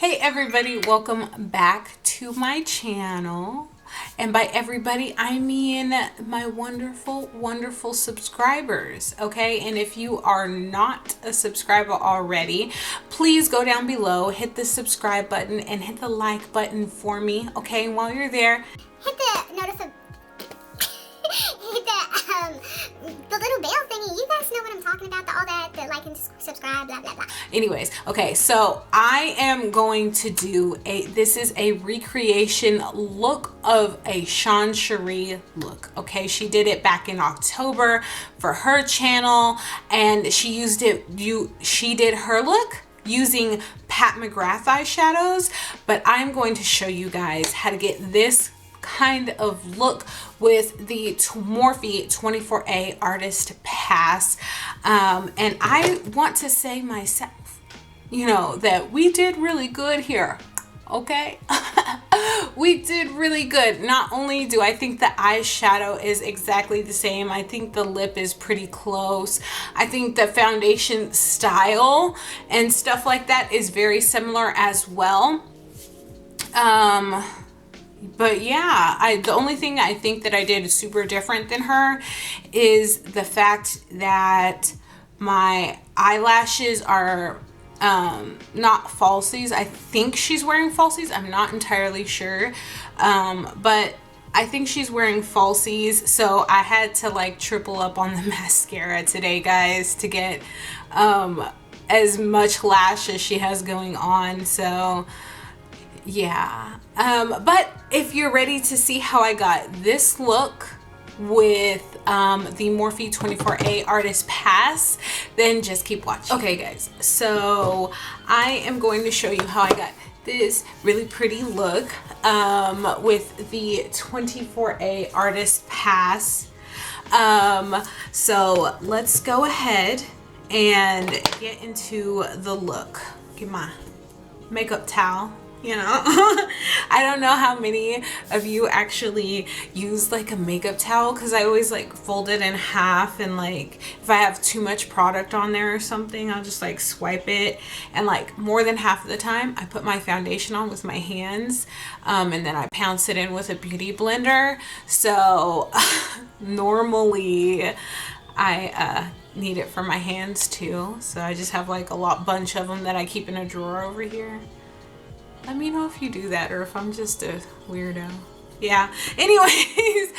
Hey everybody, welcome back to my channel. And by everybody, I mean my wonderful subscribers, okay? And if you are not a subscriber already, please go down below, hit the subscribe button and hit the like button for me, okay? And while you're there, hit the the little bell thingy. You guys know what I'm talking about, all that, the like and subscribe, blah blah blah. Anyways, okay, so I am going to do this is a recreation look of a Sheree look, okay? She did it back in October for her channel, and she did her look using McGrath eyeshadows, but I'm going to show you guys how to get this kind of look with the Morphe 24A Artist Pass. And I want to say myself, you know, that we did really good here, okay? We did really good. Not only do I think the eyeshadow is exactly the same, I think the lip is pretty close. I think the foundation style and stuff like that is very similar as well. But yeah, the only thing I think that I did super different than her is the fact that my eyelashes are not falsies. I think she's wearing falsies. I'm not entirely sure. But I think she's wearing falsies. So I had to like triple up on the mascara today, guys, to get as much lash as she has going on. So yeah. But if you're ready to see how I got this look with the Morphe 24A Artist Pass, then just keep watching. Okay guys, so I am going to show you how I got this really pretty look with the 24A Artist Pass. So let's go ahead and get into the look. Get my makeup towel. You know, I don't know how many of you actually use like a makeup towel, because I always like fold it in half, and like if I have too much product on there or something, I'll just like swipe it, and like more than half of the time I put my foundation on with my hands, and then I pounce it in with a beauty blender. So normally I need it for my hands too, so I just have like a bunch of them that I keep in a drawer over here. Let me know if you do that or if I'm just a weirdo. Yeah, anyways,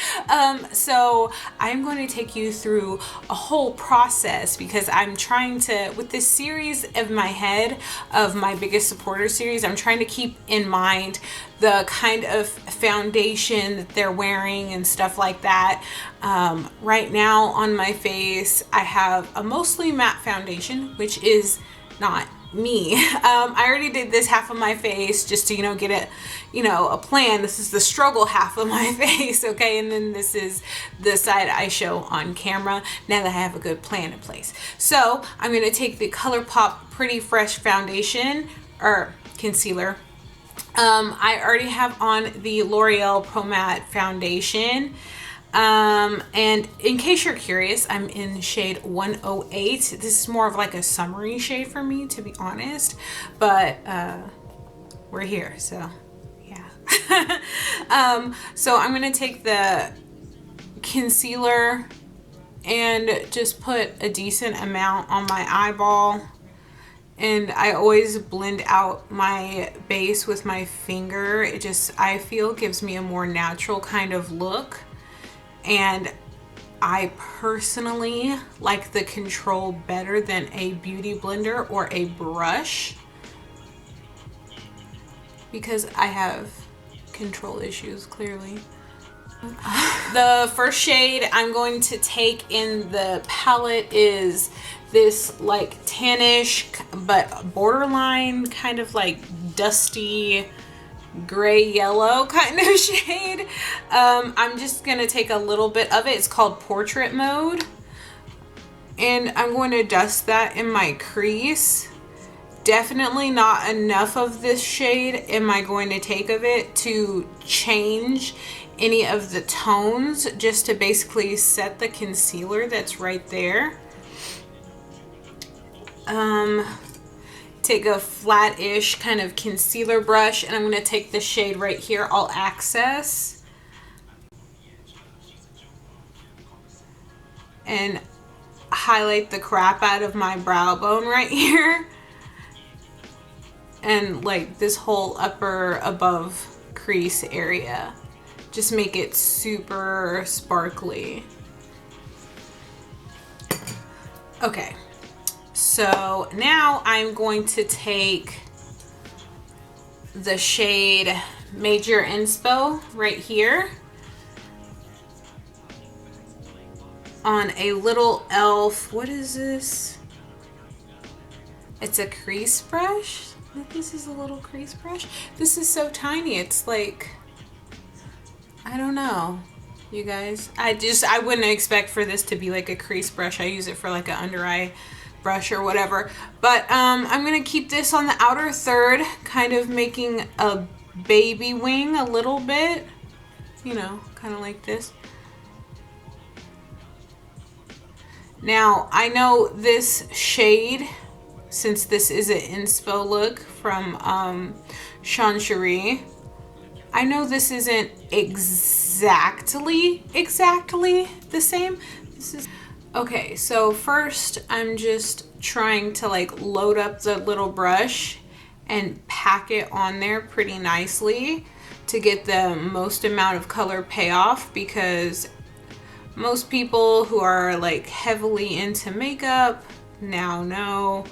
so I'm going to take you through a whole process, because I'm trying to, with this series of my head of my biggest supporter series, I'm trying to keep in mind the kind of foundation that they're wearing and stuff like that. Right now on my face, I have a mostly matte foundation, which is not me. I already did this half of my face just to, you know, get it, you know, a plan. This is the struggle half of my face, okay? And then this is the side I show on camera now that I have a good plan in place. So I'm going to take the Colorpop Pretty Fresh foundation or concealer. I already have on the L'Oreal Pro Matte foundation. And in case you're curious, I'm in shade 108. This is more of like a summery shade for me, to be honest, but we're here, so yeah. So I'm gonna take the concealer and just put a decent amount on my eyeball, and I always blend out my base with my finger. It just, I feel, gives me a more natural kind of look. And I personally like the control better than a beauty blender or a brush, because I have control issues, clearly. The first shade I'm going to take in the palette is this like tannish but borderline kind of like dusty gray yellow kind of shade. I'm just gonna take a little bit of it. It's called Portrait Mode, and I'm going to dust that in my crease. Definitely not enough of this shade am I going to take of it to change any of the tones, just to basically set the concealer that's right there. take a flat-ish kind of concealer brush, and I'm going to take the shade right here, All Access, and highlight the crap out of my brow bone right here, and like this whole upper above crease area. Just make it super sparkly. Okay, so now I'm going to take the shade Major Inspo right here on a little e.l.f. What is this? It's a crease brush. This is a little crease brush. This is so tiny. It's like, I don't know, you guys. I wouldn't expect for this to be like a crease brush. I use it for like an under eye brush or whatever. But I'm gonna keep this on the outer third, kind of making a baby wing a little bit, you know, kind of like this. Now, I know this shade, since this is an inspo look from Sheree, I know this isn't exactly the same. This is okay. So first, I'm just trying to like load up the little brush and pack it on there pretty nicely to get the most amount of color payoff, because most people who are like heavily into makeup now know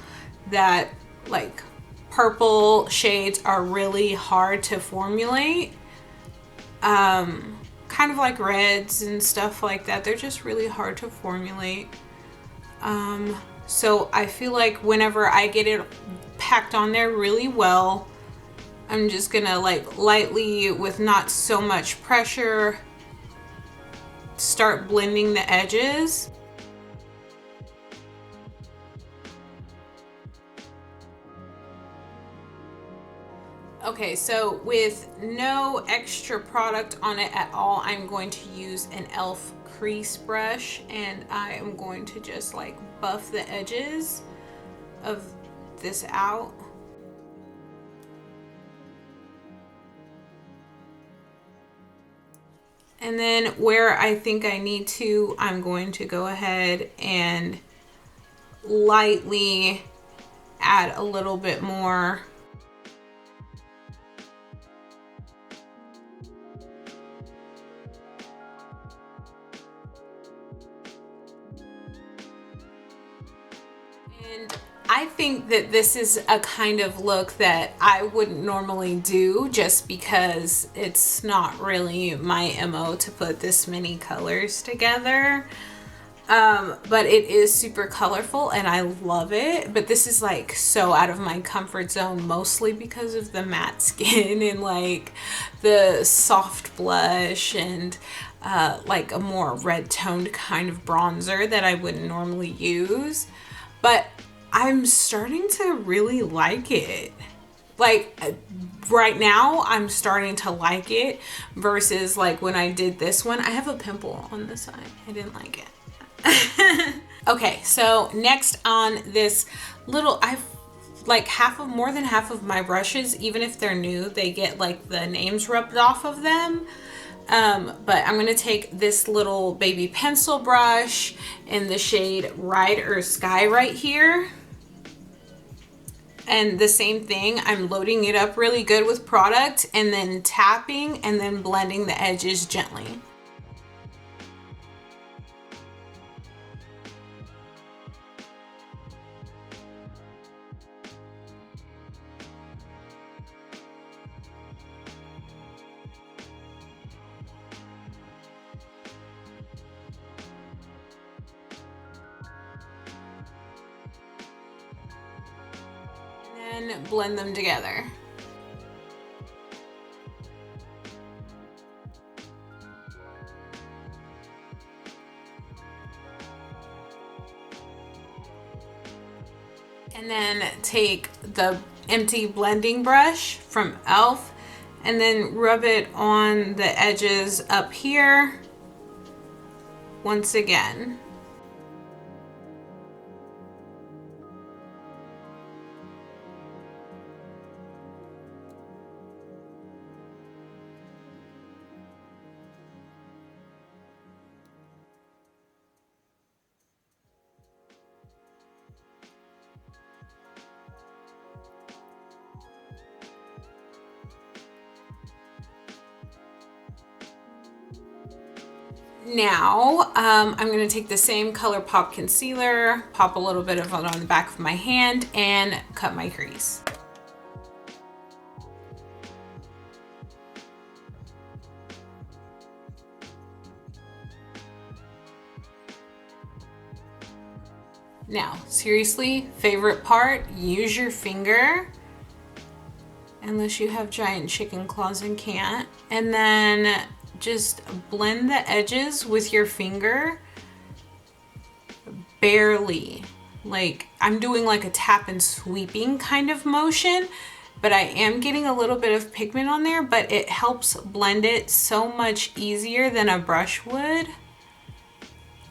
that like purple shades are really hard to formulate. Kind of like reds and stuff like that. They're just really hard to formulate. So I feel like whenever I get it packed on there really well, I'm just gonna like lightly, with not so much pressure, start blending the edges. Okay, so with no extra product on it at all, I'm going to use an e.l.f. crease brush, and I am going to just like buff the edges of this out. And then where I think I need to, I'm going to go ahead and lightly add a little bit more. And I think that this is a kind of look that I wouldn't normally do, just because it's not really my MO to put this many colors together. But it is super colorful and I love it. But this is like so out of my comfort zone, mostly because of the matte skin and like the soft blush and like a more red toned kind of bronzer that I wouldn't normally use. But I'm starting to really like it. Like right now, I'm starting to like it versus like when I did this one. I have a pimple on this side. I didn't like it. Okay, so next on this little, I've like more than half of my brushes, even if they're new, they get like the names rubbed off of them. But I'm gonna take this little baby pencil brush in the shade Ride or Sky right here. And the same thing, I'm loading it up really good with product and then tapping and then blending the edges gently. And blend them together. And then take the empty blending brush from e.l.f. and then rub it on the edges up here once again. Now, I'm going to take the same Colourpop concealer, pop a little bit of it on the back of my hand, and cut my crease. Now, seriously, favorite part, use your finger, unless you have giant chicken claws and can't, and then just blend the edges with your finger, barely. Like, I'm doing like a tap and sweeping kind of motion, but I am getting a little bit of pigment on there, but it helps blend it so much easier than a brush would.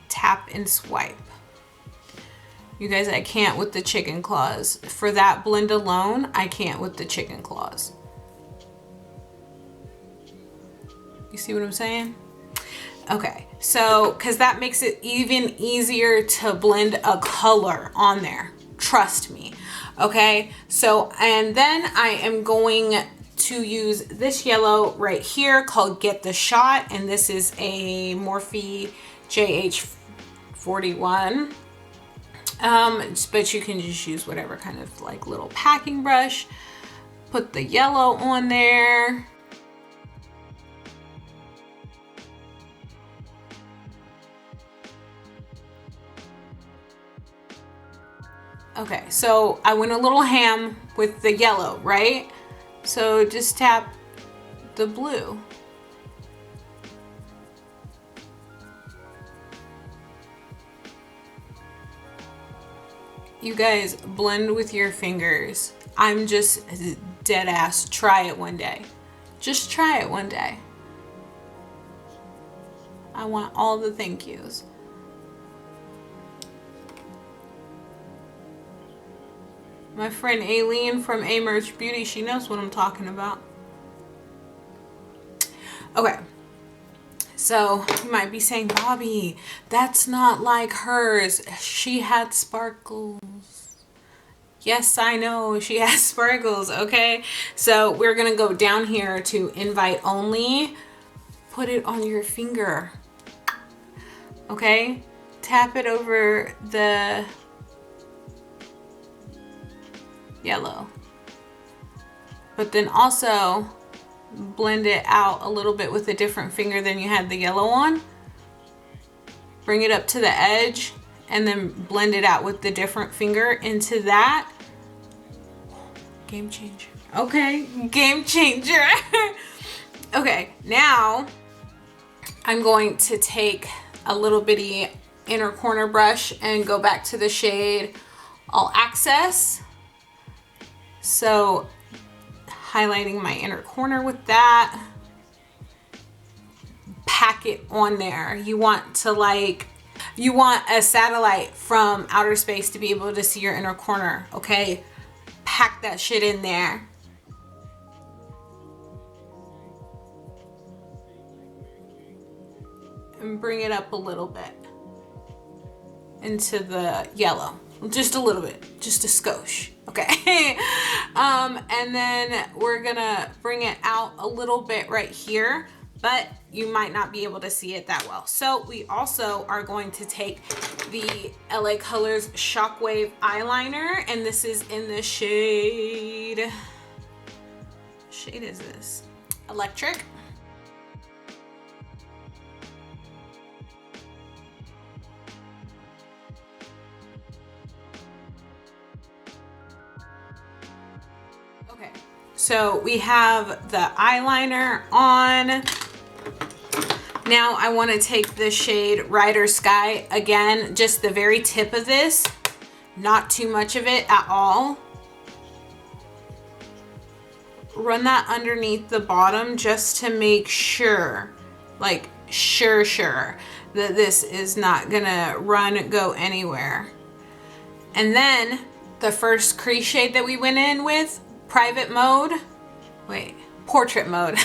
Tap and swipe. You guys, I can't with the chicken claws. For that blend alone, I can't with the chicken claws. You see what I'm saying? Okay, so, because that makes it even easier to blend a color on there. Trust me. Okay, so, and then I am going to use this yellow right here called Get the Shot. And this is a Morphe JH41. But you can just use whatever kind of like little packing brush. Put the yellow on there. Okay, so I went a little ham with the yellow, right? So just tap the blue. You guys, blend with your fingers. I'm just dead ass. Try it one day. Just try it one day. I want all the thank yous. My friend Aileen from A Merch Beauty, she knows what I'm talking about. Okay. So you might be saying, Bobbi, that's not like hers. She had sparkles. Yes, I know she has sparkles, okay? So we're gonna go down here to invite only. Put it on your finger, okay? Tap it over the yellow. But then also blend it out a little bit with a different finger than you had the yellow on. Bring it up to the edge and then blend it out with the different finger into that. Game changer. Okay, game changer. Okay, now I'm going to take a little bitty inner corner brush and go back to the shade All Access. So highlighting my inner corner with that. Pack it on there. You want to you want a satellite from outer space to be able to see your inner corner, okay? Pack that shit in there. And bring it up a little bit into the yellow. Just a little bit, just a skosh, okay? And then we're gonna bring it out a little bit right here, but you might not be able to see it that well. So we also are going to take the LA Colors Shockwave eyeliner, and this is in the shade, what shade is this? Electric. Okay, so we have the eyeliner on. Now I want to take the shade Rider Sky. Again, just the very tip of this, not too much of it at all. Run that underneath the bottom just to make sure, like sure that this is not gonna go anywhere. And then the first crease shade that we went in with, Private Mode. Wait, Portrait Mode.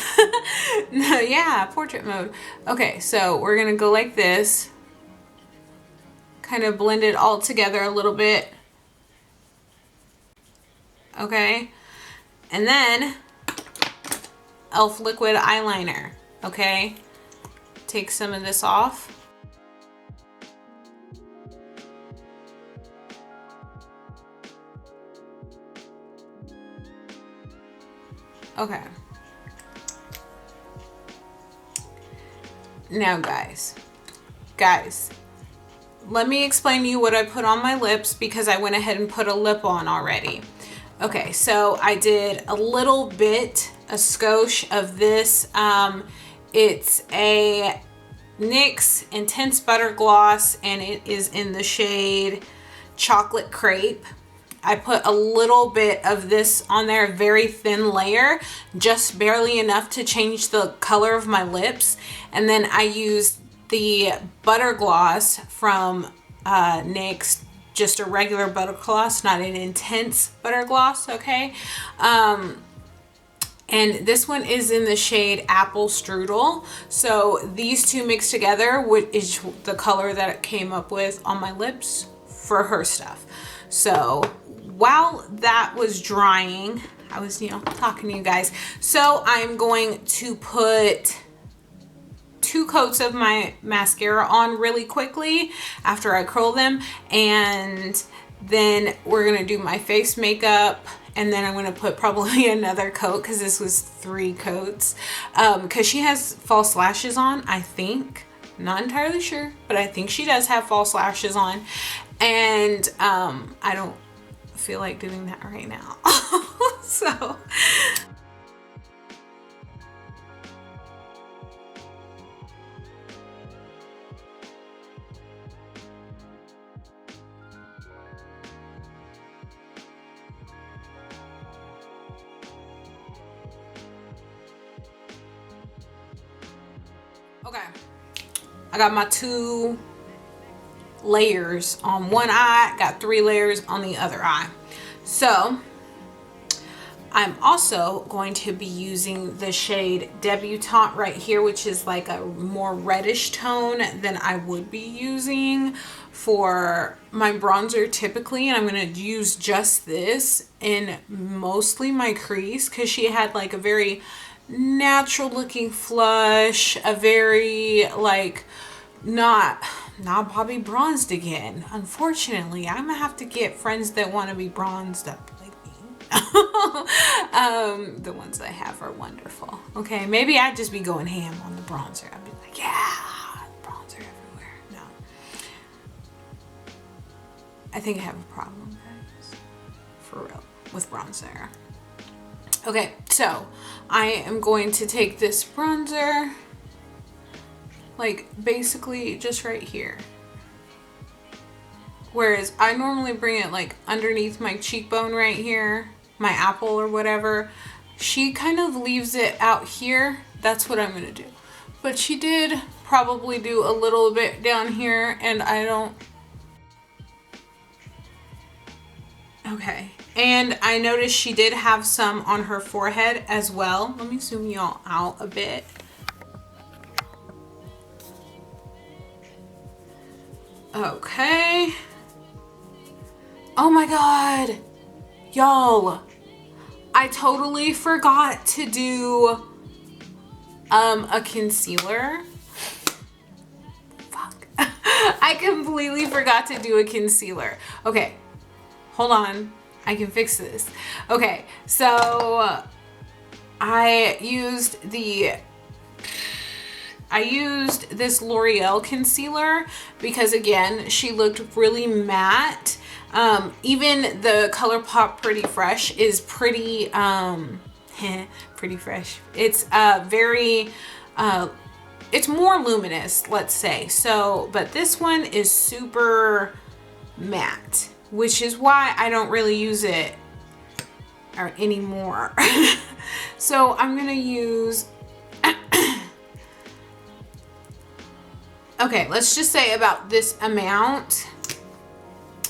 No, yeah, Portrait Mode. Okay, so we're gonna go like this. Kind of blend it all together a little bit. Okay, and then e.l.f. liquid eyeliner. Okay, take some of this off. Okay. Now guys, let me explain to you what I put on my lips because I went ahead and put a lip on already. Okay, so I did a little bit, a skosh of this. It's a NYX Intense Butter Gloss and it is in the shade Chocolate Crepe. I put a little bit of this on there, a very thin layer, just barely enough to change the color of my lips. And then I used the butter gloss from NYX, just a regular butter gloss, not an intense butter gloss, okay? And this one is in the shade Apple Strudel. So these two mixed together is the color that it came up with on my lips for her stuff. So while that was drying, I was, talking to you guys. So I'm going to put 2 coats of my mascara on really quickly after I curl them. And then we're going to do my face makeup. And then I'm going to put probably another coat because this was 3 coats. Because she has false lashes on, I think. Not entirely sure, but I think she does have false lashes on. And I don't feel like doing that right now. So okay, I got my 2 layers on one eye, got 3 layers on the other eye. So I'm also going to be using the shade Debutante right here, which is like a more reddish tone than I would be using for my bronzer typically. And I'm going to use just this in mostly my crease because she had like a very natural looking flush, a very like not Bobbi bronzed again. Unfortunately, I'm gonna have to get friends that want to be bronzed up like me. The ones I have are wonderful. Okay, maybe I'd just be going ham on the bronzer. I'd be like, yeah, bronzer everywhere. No, I think I have a problem, guys, for real, with bronzer. Okay, so I am going to take this bronzer, like basically just right here. Whereas I normally bring it like underneath my cheekbone right here, my apple or whatever. She kind of leaves it out here. That's what I'm gonna do. But she did probably do a little bit down here and I don't. Okay, and I noticed she did have some on her forehead as well. Let me zoom y'all out a bit. Okay. Oh my god. Y'all, I totally forgot to do a concealer. Fuck. I completely forgot to do a concealer. Okay. Hold on. I can fix this. Okay. So I used this L'Oreal concealer because again, she looked really matte. Even the Colorpop Pretty Fresh is pretty, pretty fresh. It's very, it's more luminous, let's say. So, but this one is super matte, which is why I don't really use it anymore. So I'm gonna use, okay, let's just say about this amount.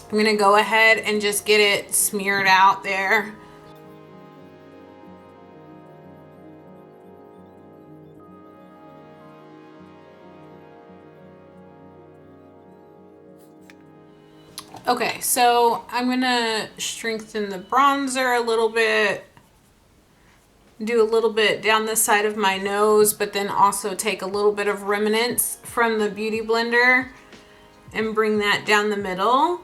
I'm gonna go ahead and just get it smeared out there. Okay, so I'm gonna strengthen the bronzer a little bit. do a little bit down the side of my nose, but then also take a little bit of remnants from the Beauty Blender and bring that down the middle.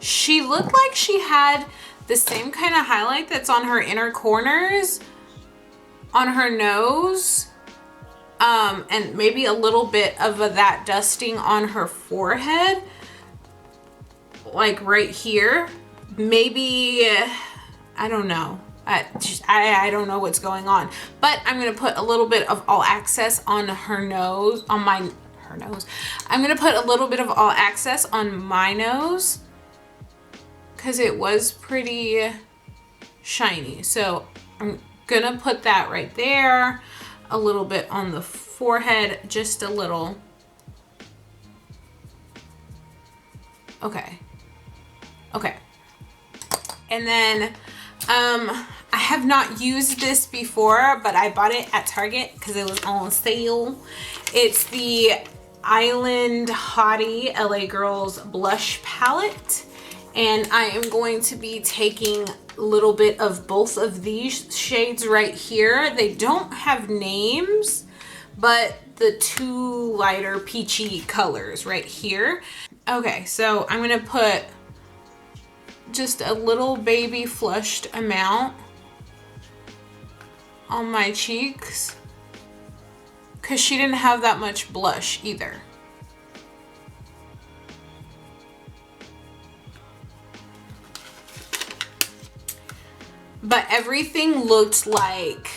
She looked like she had the same kind of highlight that's on her inner corners on her nose, and maybe a little bit of that dusting on her forehead, like right here. Maybe, I don't know. I don't know what's going on, but I'm gonna put a little bit of all access on her nose, on her nose. I'm gonna put a little bit of all access on my nose because it was pretty shiny. So I'm gonna put that right there, a little bit on the forehead, just a little. Okay. And then I have not used this before, but I bought it at Target because it was on sale. It's the Island Hottie LA Girls Blush Palette. And I am going to be taking a little bit of both of these shades right here. They don't have names, but the two lighter peachy colors right here. Okay, so I'm gonna put just a little baby flushed amount on my cheeks because she didn't have that much blush either. But everything looked like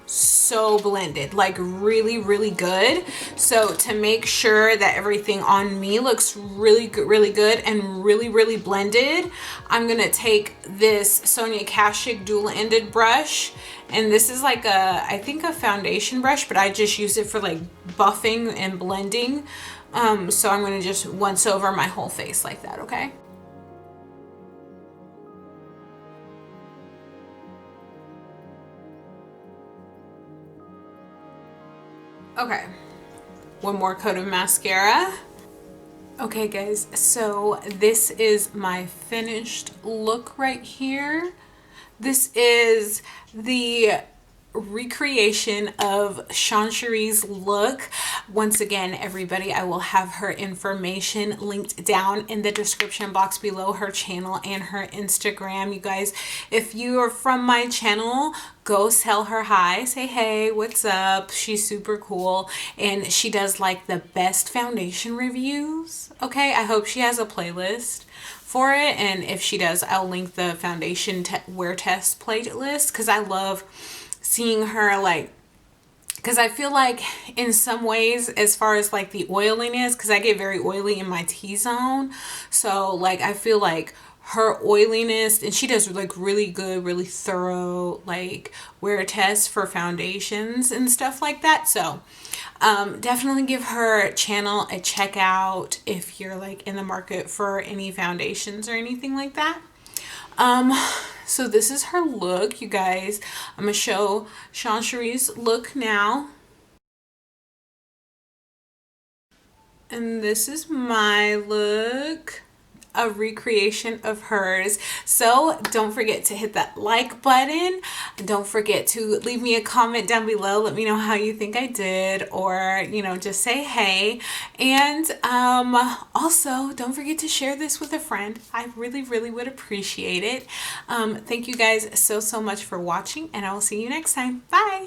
so blended, like really, really good. So to make sure that everything on me looks really good and really, really blended, I'm gonna take this Sonia Kashuk dual-ended brush. And this is like I think a foundation brush, but I just use it for like buffing and blending. So I'm gonna just once over my whole face like that, okay? Okay, one more coat of mascara. Okay guys, so this is my finished look right here. This is the recreation of Sheree's look. Once again, everybody, I will have her information linked down in the description box below, her channel and her Instagram. You guys, if you are from my channel, go tell her hi, say hey, what's up. She's super cool and she does like the best foundation reviews. Okay, I hope she has a playlist for it, and if she does, I'll link the foundation wear test playlist because I love seeing her, like, because I feel like in some ways, as far as like the oiliness, because I get very oily in my T-zone, so like I feel like her oiliness, and she does like really good, really thorough like wear tests for foundations and stuff like that. So definitely give her channel a check out if you're like in the market for any foundations or anything like that. So this is her look, you guys. I'm gonna show Sheree's look now. And this is my look, a recreation of hers. So don't forget to hit that like button. Don't forget to leave me a comment down below. Let me know how you think I did, or, you know, just say hey. And also don't forget to share this with a friend. I really, really would appreciate it. Thank you guys so much for watching, and I will see you next time. Bye.